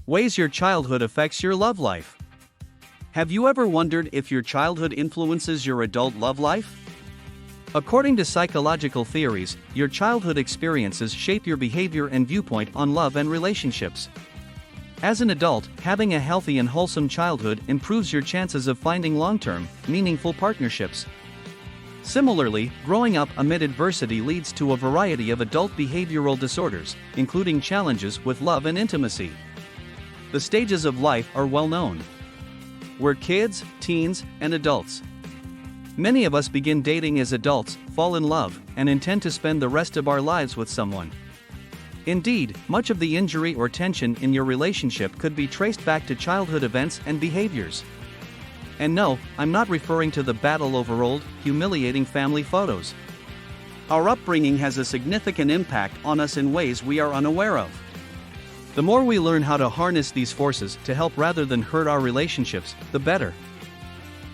Ways your childhood affects your love life. Have you ever wondered if your childhood influences your adult love life? According to psychological theories, your childhood experiences shape your behavior and viewpoint on love and relationships. As an adult, having a healthy and wholesome childhood improves your chances of finding long-term, meaningful partnerships. Similarly, growing up amid adversity leads to a variety of adult behavioral disorders, including challenges with love and intimacy. The stages of life are well known. We're kids, teens, and adults. Many of us begin dating as adults, fall in love, and intend to spend the rest of our lives with someone. Indeed, much of the injury or tension in your relationship could be traced back to childhood events and behaviors. And no, I'm not referring to the battle over old, humiliating family photos. Our upbringing has a significant impact on us in ways we are unaware of. The more we learn how to harness these forces to help rather than hurt our relationships, the better.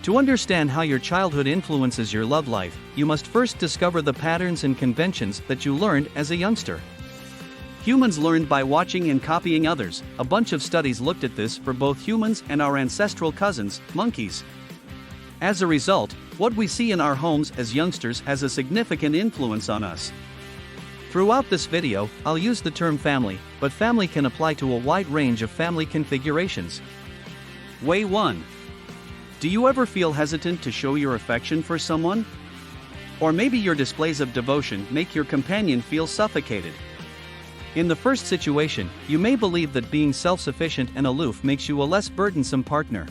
To understand how your childhood influences your love life, you must first discover the patterns and conventions that you learned as a youngster. Humans learned by watching and copying others. A bunch of studies looked at this for both humans and our ancestral cousins, monkeys. As a result, what we see in our homes as youngsters has a significant influence on us. Throughout this video, I'll use the term family, but family can apply to a wide range of family configurations. Way 1. Do you ever feel hesitant to show your affection for someone? Or maybe your displays of devotion make your companion feel suffocated. In the first situation, you may believe that being self-sufficient and aloof makes you a less burdensome partner.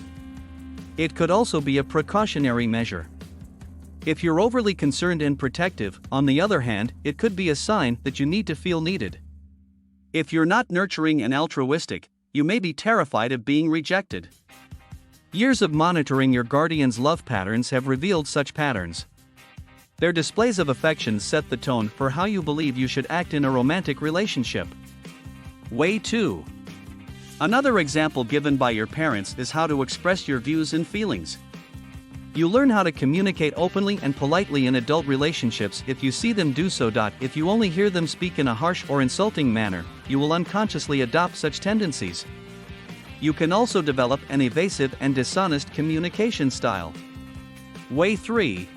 It could also be a precautionary measure. If you're overly concerned and protective, on the other hand, it could be a sign that you need to feel needed. If you're not nurturing and altruistic, you may be terrified of being rejected. Years of monitoring your guardian's love patterns have revealed such patterns. Their displays of affection set the tone for how you believe you should act in a romantic relationship. Way 2. Another example given by your parents is how to express your views and feelings. You learn how to communicate openly and politely in adult relationships if you see them do so. If you only hear them speak in a harsh or insulting manner, you will unconsciously adopt such tendencies. You can also develop an evasive and dishonest communication style. Way 3.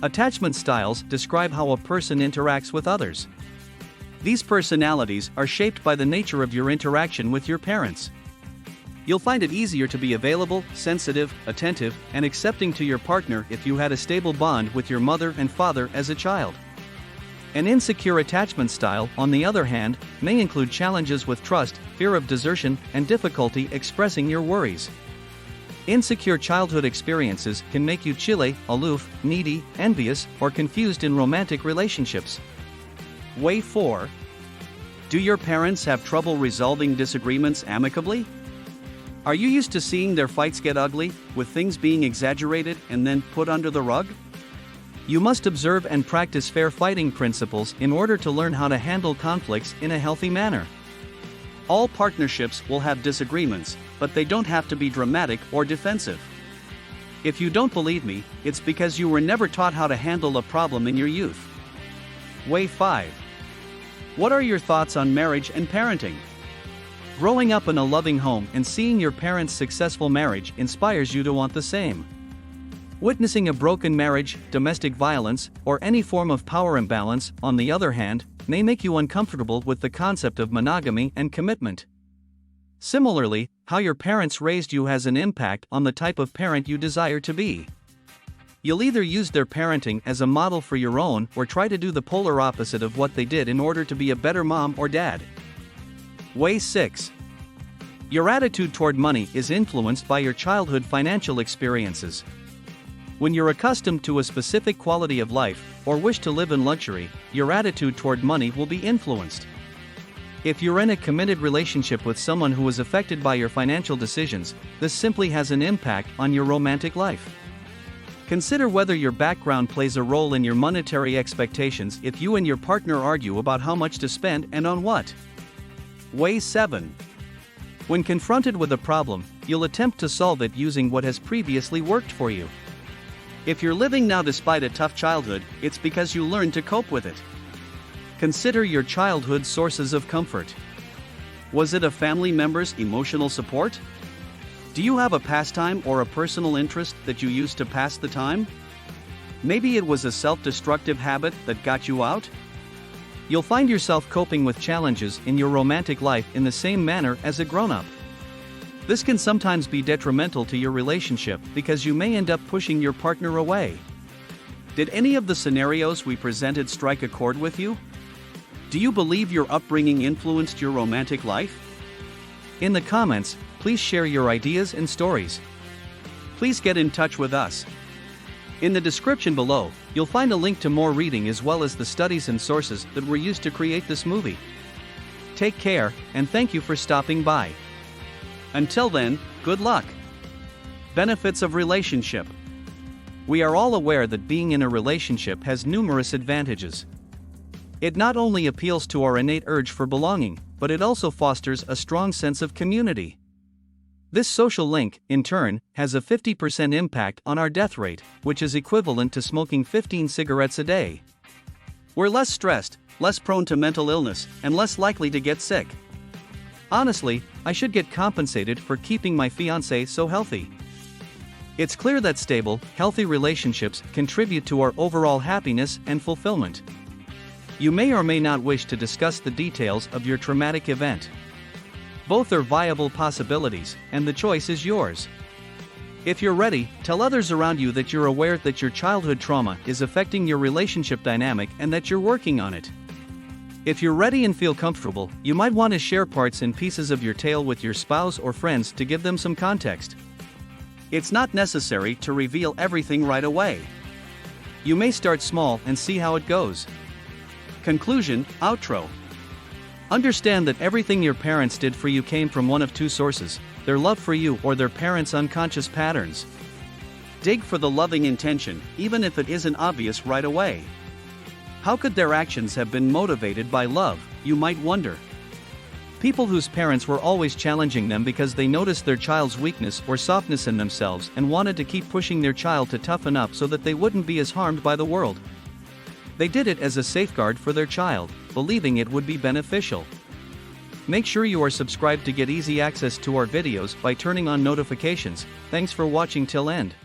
Attachment styles describe how a person interacts with others. These personalities are shaped by the nature of your interaction with your parents. You'll find it easier to be available, sensitive, attentive, and accepting to your partner if you had a stable bond with your mother and father as a child. An insecure attachment style, on the other hand, may include challenges with trust, fear of desertion, and difficulty expressing your worries. Insecure childhood experiences can make you chilly, aloof, needy, envious, or confused in romantic relationships. Way 4. Do your parents have trouble resolving disagreements amicably? Are you used to seeing their fights get ugly, with things being exaggerated and then put under the rug? You must observe and practice fair fighting principles in order to learn how to handle conflicts in a healthy manner. All partnerships will have disagreements, but they don't have to be dramatic or defensive. If you don't believe me, it's because you were never taught how to handle a problem in your youth. Way 5. What are your thoughts on marriage and parenting? Growing up in a loving home and seeing your parents' successful marriage inspires you to want the same. Witnessing a broken marriage, domestic violence, or any form of power imbalance, on the other hand, may make you uncomfortable with the concept of monogamy and commitment. Similarly, how your parents raised you has an impact on the type of parent you desire to be. You'll either use their parenting as a model for your own or try to do the polar opposite of what they did in order to be a better mom or dad. Way 6. Your attitude toward money is influenced by your childhood financial experiences. When you're accustomed to a specific quality of life, or wish to live in luxury, your attitude toward money will be influenced. If you're in a committed relationship with someone who is affected by your financial decisions, this simply has an impact on your romantic life. Consider whether your background plays a role in your monetary expectations if you and your partner argue about how much to spend and on what. Way 7. When confronted with a problem, you'll attempt to solve it using what has previously worked for you. If you're living now despite a tough childhood, it's because you learned to cope with it. Consider your childhood sources of comfort. Was it a family member's emotional support? Do you have a pastime or a personal interest that you use to pass the time? Maybe it was a self-destructive habit that got you out? You'll find yourself coping with challenges in your romantic life in the same manner as a grown-up. This can sometimes be detrimental to your relationship because you may end up pushing your partner away. Did any of the scenarios we presented strike a chord with you? Do you believe your upbringing influenced your romantic life? In the comments, please share your ideas and stories. Please get in touch with us. In the description below, you'll find a link to more reading as well as the studies and sources that were used to create this movie. Take care, and thank you for stopping by. Until then, good luck. Benefits of relationship. We are all aware that being in a relationship has numerous advantages. It not only appeals to our innate urge for belonging, but it also fosters a strong sense of community. This social link, in turn, has a 50% impact on our death rate, which is equivalent to smoking 15 cigarettes a day. We're less stressed, less prone to mental illness, and less likely to get sick. Honestly, I should get compensated for keeping my fiancé so healthy. It's clear that stable, healthy relationships contribute to our overall happiness and fulfillment. You may or may not wish to discuss the details of your traumatic event. Both are viable possibilities, and the choice is yours. If you're ready, tell others around you that you're aware that your childhood trauma is affecting your relationship dynamic and that you're working on it. If you're ready and feel comfortable, you might want to share parts and pieces of your tale with your spouse or friends to give them some context. It's not necessary to reveal everything right away. You may start small and see how it goes. Conclusion, outro. Understand that everything your parents did for you came from one of two sources: their love for you or their parents' unconscious patterns. Dig for the loving intention, even if it isn't obvious right away. How could their actions have been motivated by love, you might wonder? People whose parents were always challenging them because they noticed their child's weakness or softness in themselves and wanted to keep pushing their child to toughen up so that they wouldn't be as harmed by the world. They did it as a safeguard for their child, believing it would be beneficial. Make sure you are subscribed to get easy access to our videos by turning on notifications. Thanks for watching till end.